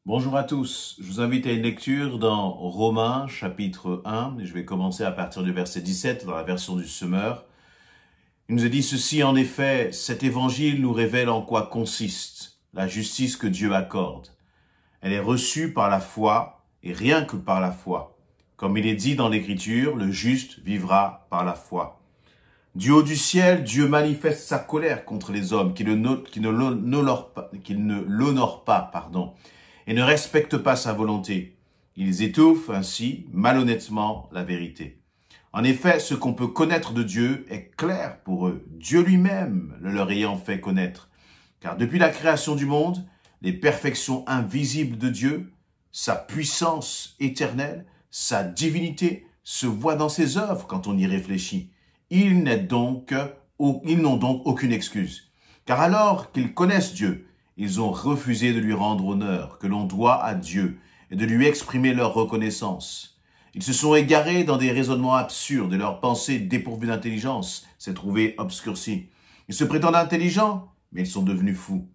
Bonjour à tous, je vous invite à une lecture dans Romains chapitre 1, et je vais commencer à partir du verset 17 dans la version du Semeur. Il nous est dit ceci, en effet, cet évangile nous révèle en quoi consiste la justice que Dieu accorde. Elle est reçue par la foi, et rien que par la foi. Comme il est dit dans l'Écriture, le juste vivra par la foi. Du haut du ciel, Dieu manifeste sa colère contre les hommes qui ne l'honorent pas, et ne respectent pas sa volonté. Ils étouffent ainsi, malhonnêtement, la vérité. En effet, ce qu'on peut connaître de Dieu est clair pour eux, Dieu lui-même le leur ayant fait connaître. Car depuis la création du monde, les perfections invisibles de Dieu, sa puissance éternelle, sa divinité, se voient dans ses œuvres quand on y réfléchit. Ils n'ont donc aucune excuse. Car alors qu'ils connaissent Dieu, ils ont refusé de lui rendre honneur que l'on doit à Dieu et de lui exprimer leur reconnaissance. Ils se sont égarés dans des raisonnements absurdes et leur pensée dépourvue d'intelligence s'est trouvée obscurcie. Ils se prétendent intelligents, mais ils sont devenus fous.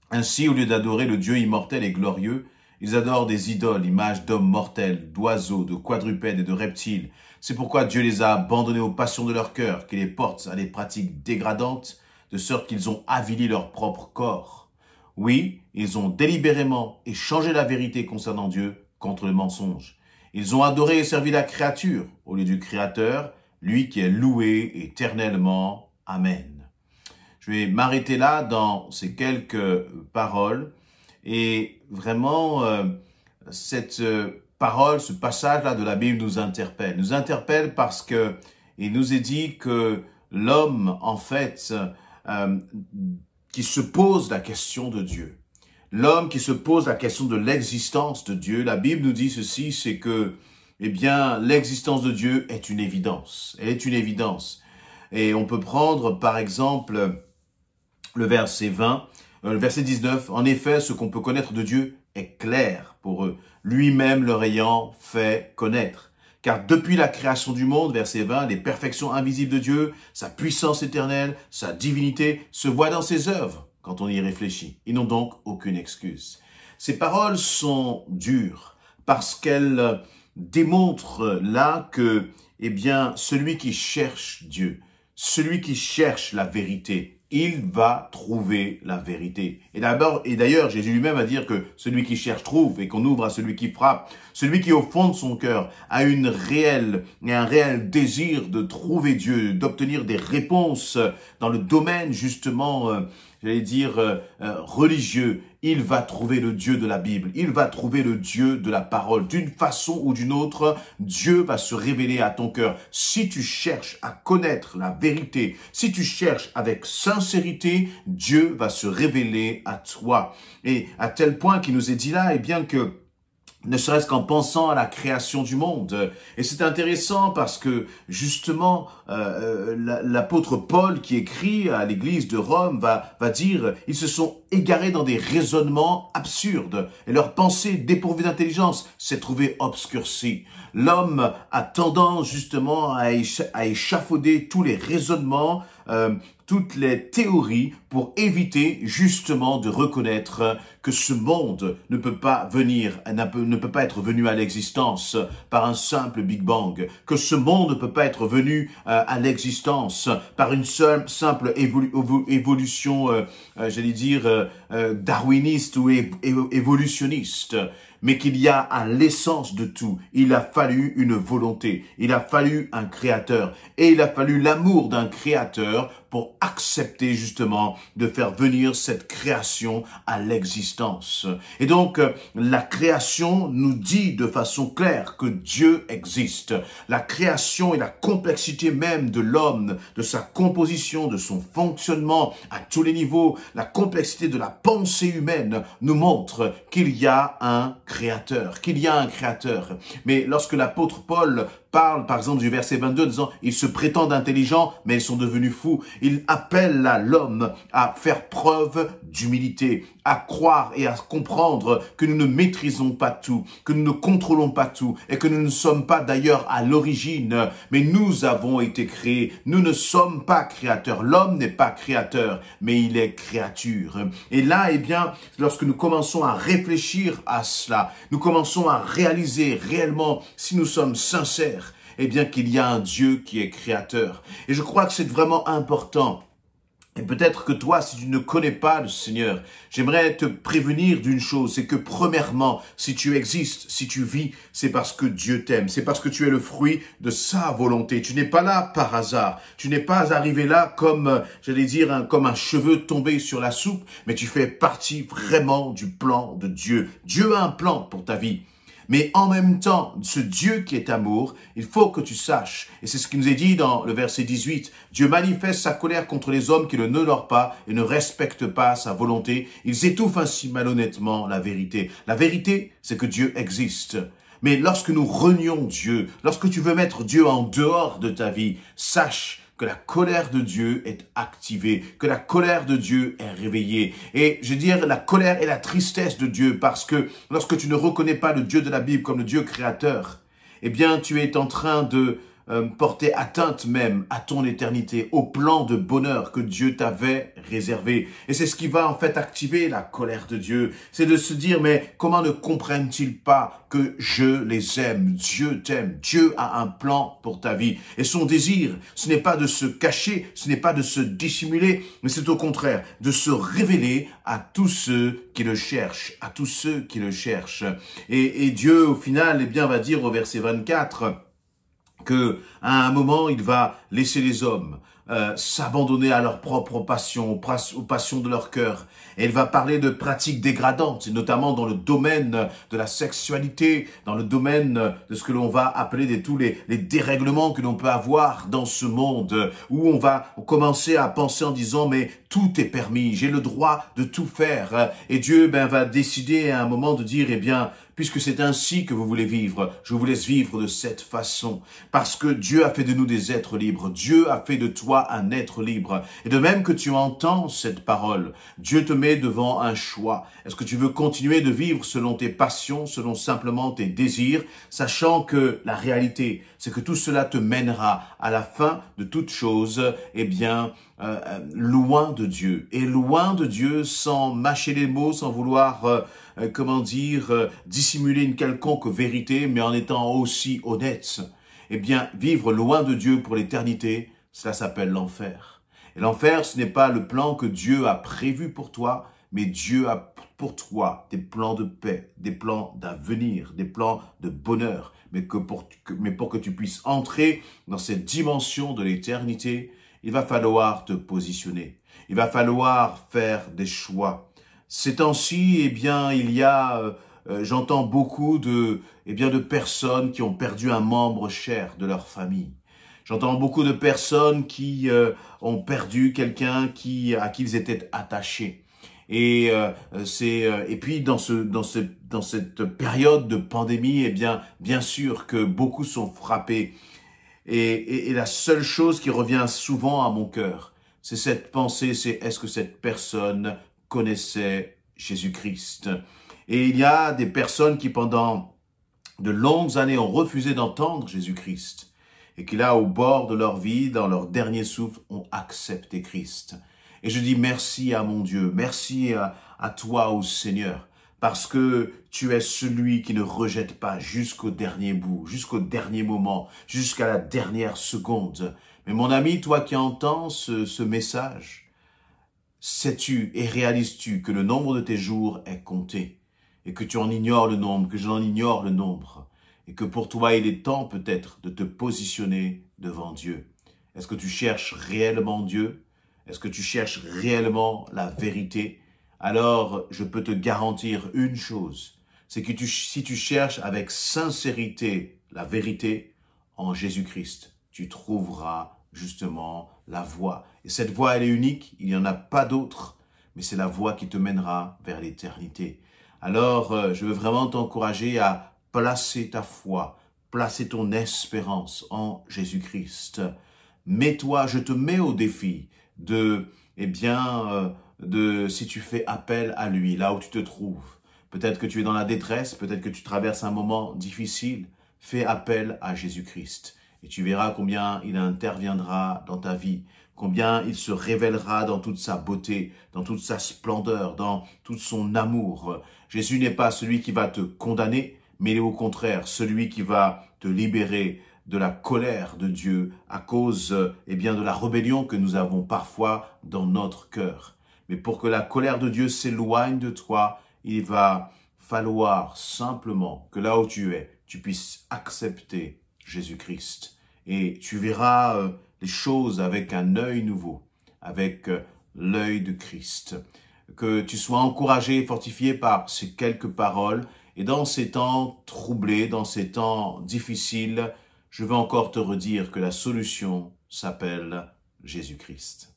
Ainsi, au lieu d'adorer le Dieu immortel et glorieux, ils adorent des idoles, images d'hommes mortels, d'oiseaux, de quadrupèdes et de reptiles. C'est pourquoi Dieu les a abandonnés aux passions de leur cœur, qui les portent à des pratiques dégradantes, de sorte qu'ils ont avili leur propre corps. Oui, ils ont délibérément échangé la vérité concernant Dieu contre le mensonge. Ils ont adoré et servi la créature au lieu du Créateur, lui qui est loué éternellement. Amen. Je vais m'arrêter là dans ces quelques paroles et vraiment cette parole, ce passage-là de la Bible nous interpelle. Nous interpelle parce que il nous est dit que l'homme, en fait, qui se pose la question de Dieu. L'homme qui se pose la question de l'existence de Dieu, la Bible nous dit ceci, c'est que, l'existence de Dieu est une évidence. Elle est une évidence. Et on peut prendre, par exemple, le verset 19. En effet, ce qu'on peut connaître de Dieu est clair pour eux, lui-même leur ayant fait connaître. Car depuis la création du monde, verset 20, les perfections invisibles de Dieu, sa puissance éternelle, sa divinité, se voient dans ses œuvres quand on y réfléchit. Ils n'ont donc aucune excuse. Ces paroles sont dures parce qu'elles démontrent là que, celui qui cherche Dieu, celui qui cherche la vérité, il va trouver la vérité. Et d'ailleurs, Jésus lui-même va dire que celui qui cherche trouve et qu'on ouvre à celui qui frappe. Celui qui, au fond de son cœur, a un réel désir de trouver Dieu, d'obtenir des réponses dans le domaine, justement, religieux. Il va trouver le Dieu de la Bible. Il va trouver le Dieu de la parole. D'une façon ou d'une autre, Dieu va se révéler à ton cœur. Si tu cherches à connaître la vérité, si tu cherches avec sincérité, Dieu va se révéler à toi. Et à tel point qu'il nous est dit là, que ne serait-ce qu'en pensant à la création du monde. Et c'est intéressant parce que, justement, l'apôtre Paul, qui écrit à l'église de Rome, va dire, ils se sont égarés dans des raisonnements absurdes, et leur pensée dépourvue d'intelligence s'est trouvée obscurcie. L'homme a tendance, justement, à échafauder tous les raisonnements, toutes les théories pour éviter justement de reconnaître que ce monde ne peut pas être venu à l'existence par un simple Big Bang, que ce monde ne peut pas être venu à l'existence par une simple évolution, darwiniste ou évolutionniste, mais qu'il y a à l'essence de tout, il a fallu une volonté, il a fallu un créateur, et il a fallu l'amour d'un créateur pour accepter justement de faire venir cette création à l'existence. Et donc, la création nous dit de façon claire que Dieu existe. La création et la complexité même de l'homme, de sa composition, de son fonctionnement à tous les niveaux, la complexité de la pensée humaine nous montre qu'il y a un créateur, Mais lorsque l'apôtre Paul parle, par exemple, du verset 22, en disant, ils se prétendent intelligents, mais ils sont devenus fous. Il appelle là l'homme à faire preuve d'humilité, à croire et à comprendre que nous ne maîtrisons pas tout, que nous ne contrôlons pas tout, et que nous ne sommes pas d'ailleurs à l'origine, mais nous avons été créés. Nous ne sommes pas créateurs. L'homme n'est pas créateur, mais il est créature. Et là, eh bien, lorsque nous commençons à réfléchir à cela, nous commençons à réaliser réellement, si nous sommes sincères, eh bien qu'il y a un Dieu qui est créateur. Et je crois que c'est vraiment important. Et peut-être que toi, si tu ne connais pas le Seigneur, j'aimerais te prévenir d'une chose, c'est que premièrement, si tu existes, si tu vis, c'est parce que Dieu t'aime, c'est parce que tu es le fruit de sa volonté. Tu n'es pas là par hasard, tu n'es pas arrivé là comme, j'allais dire, comme un cheveu tombé sur la soupe, mais tu fais partie vraiment du plan de Dieu. Dieu a un plan pour ta vie. Mais en même temps, ce Dieu qui est amour, il faut que tu saches, et c'est ce qui nous est dit dans le verset 18, Dieu manifeste sa colère contre les hommes qui ne l'honorent pas et ne respectent pas sa volonté. Ils étouffent ainsi malhonnêtement la vérité. La vérité, c'est que Dieu existe. Mais lorsque nous renions Dieu, lorsque tu veux mettre Dieu en dehors de ta vie, sache que la colère de Dieu est activée, que la colère de Dieu est réveillée. Et je veux dire, la colère et la tristesse de Dieu, parce que lorsque tu ne reconnais pas le Dieu de la Bible comme le Dieu créateur, eh bien, tu es en train de porter atteinte même à ton éternité, au plan de bonheur que Dieu t'avait réservé. Et c'est ce qui va en fait activer la colère de Dieu. C'est de se dire, mais comment ne comprennent-ils pas que je les aime? Dieu t'aime. Dieu a un plan pour ta vie. Et son désir, ce n'est pas de se cacher, ce n'est pas de se dissimuler, mais c'est au contraire de se révéler à tous ceux qui le cherchent, à tous ceux qui le cherchent. Et Dieu, au final, eh bien, va dire au verset 24, que à un moment, il va laisser les hommes s'abandonner à leurs propres passions, aux passions de leur cœur. Et il va parler de pratiques dégradantes, notamment dans le domaine de la sexualité, dans le domaine de ce que l'on va appeler tous les dérèglements que l'on peut avoir dans ce monde, où on va commencer à penser en disant, mais tout est permis, j'ai le droit de tout faire. Et Dieu va décider à un moment de dire, eh bien, puisque c'est ainsi que vous voulez vivre, je vous laisse vivre de cette façon. Parce que Dieu a fait de nous des êtres libres. Dieu a fait de toi un être libre. Et de même que tu entends cette parole, Dieu te met devant un choix. Est-ce que tu veux continuer de vivre selon tes passions, selon simplement tes désirs, sachant que la réalité, c'est que tout cela te mènera à la fin de toute chose, eh bien, loin de Dieu. Et loin de Dieu, sans mâcher les mots, sans vouloir dissimuler une quelconque vérité, mais en étant aussi honnête, eh bien, vivre loin de Dieu pour l'éternité, cela s'appelle l'enfer. Et l'enfer, ce n'est pas le plan que Dieu a prévu pour toi, mais Dieu a pour toi des plans de paix, des plans d'avenir, des plans de bonheur, mais pour que tu puisses entrer dans cette dimension de l'éternité, il va falloir te positionner. Il va falloir faire des choix. Ces temps-ci, eh bien, il y a, j'entends beaucoup de personnes qui ont perdu un membre cher de leur famille. J'entends beaucoup de personnes qui ont perdu quelqu'un à qui ils étaient attachés. Et puis dans cette période de pandémie, eh bien sûr que beaucoup sont frappés. Et la seule chose qui revient souvent à mon cœur, c'est cette pensée, c'est est-ce que cette personne connaissait Jésus-Christ? Et il y a des personnes qui pendant de longues années ont refusé d'entendre Jésus-Christ et qui là, au bord de leur vie, dans leur dernier souffle, ont accepté Christ. Et je dis merci à mon Dieu, merci à toi, ô Seigneur, parce que tu es celui qui ne rejette pas jusqu'au dernier bout, jusqu'au dernier moment, jusqu'à la dernière seconde. Mais mon ami, toi qui entends ce message, sais-tu et réalises-tu que le nombre de tes jours est compté et que tu en ignores le nombre, que j'en ignore le nombre et que pour toi il est temps peut-être de te positionner devant Dieu? Est-ce que tu cherches réellement Dieu? Est-ce que tu cherches réellement la vérité? Alors je peux te garantir une chose, c'est que si tu cherches avec sincérité la vérité en Jésus-Christ, tu trouveras justement la voie. Et cette voie, elle est unique, il n'y en a pas d'autre, mais c'est la voie qui te mènera vers l'éternité. Alors, je veux vraiment t'encourager à placer ta foi, placer ton espérance en Jésus-Christ. Mets-toi, je te mets au défi de, si tu fais appel à lui, là où tu te trouves. Peut-être que tu es dans la détresse, peut-être que tu traverses un moment difficile. Fais appel à Jésus-Christ et tu verras combien il interviendra dans ta vie, combien il se révélera dans toute sa beauté, dans toute sa splendeur, dans tout son amour. Jésus n'est pas celui qui va te condamner, mais il est au contraire celui qui va te libérer de la colère de Dieu à cause de la rébellion que nous avons parfois dans notre cœur. Mais pour que la colère de Dieu s'éloigne de toi, il va falloir simplement que là où tu es, tu puisses accepter Jésus-Christ. Et tu verras les choses avec un œil nouveau, avec l'œil de Christ. Que tu sois encouragé et fortifié par ces quelques paroles. Et dans ces temps troublés, dans ces temps difficiles, je veux encore te redire que la solution s'appelle Jésus-Christ.